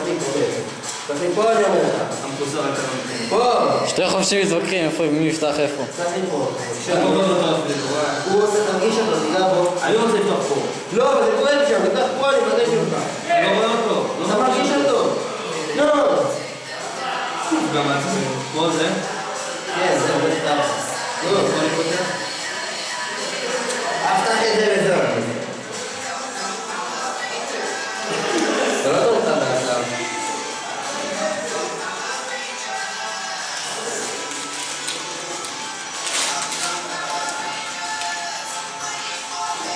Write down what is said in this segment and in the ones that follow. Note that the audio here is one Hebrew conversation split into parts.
הכי קורה. תכי פה אני אומר לך. המחוסר הקרוב. פה! שתי חופשים מתווכחים, מי יפתח איפה? תכי פה. הוא הוא עושה תרגיש אותו, תיגע בו. אני רוצה לפתוח פה. לא, אבל זה כואב שם, תיקח פה, אני מבקש ממך. אני לא רואה אותו. אתה מרגיש אותו. לא! גם עצמי. כמו זה? כן, זה הולך ככה. לא, בוא אני פותח. אף את זה וזהו. זה לא טוב לך בעצם.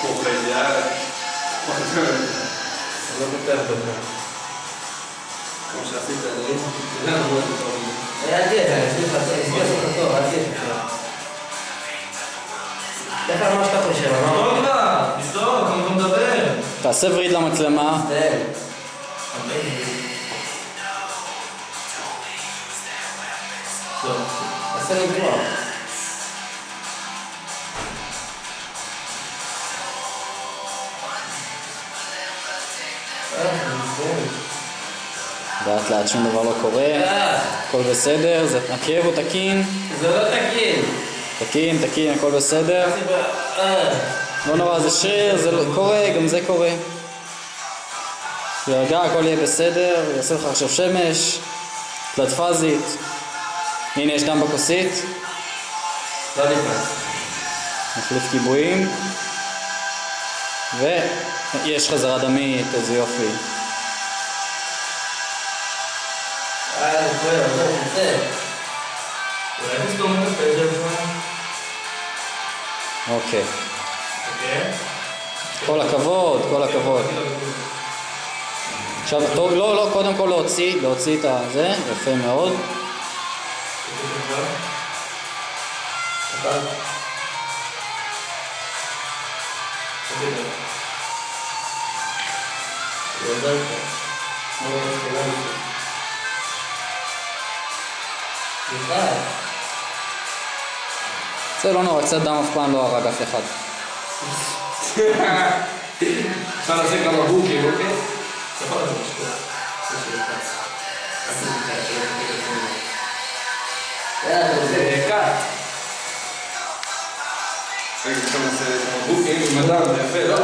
פה חייזה. לא פותח בך. כמו שעשית לי. זה לא מאוד טוב. אל תהיה, אני אסביר לך טוב, אל תהיה לך. לך על מה שאתה חושב, אמרנו. לא כבר, תשתוק, אני לא מדבר. תעשה וריד למצלמה. תן. עשה לי כבר. לאט לאט שום דבר לא קורה. הכל בסדר, הכאב הוא תקין. זה לא תקין. תקין, הכל בסדר. לא נורא, זה שריר, זה קורה, גם זה קורה. ירגע, הכל יהיה בסדר, יעשה לך עכשיו שמש, תלת פזית. הנה יש דם בכוסית. לא נכנס. מחליף כיבועים. ויש חזרה דמית, איזה יופי. זה כואב, זה נמצא. אולי תסתום את הפה שלך? אוקיי. אוקיי? כל הכבוד, כל הכבוד. עכשיו, טוב, לא, קודם כל להוציא את הזה, יפה מאוד. זה לא נורא, קצת דם אף פעם לא הרג אף אחד. אפשר לעשות כמה בוקים, אוקיי? זה קאט. רגע, אפשר לעשות כמה בוקים עם אדם, זה יפה, לא?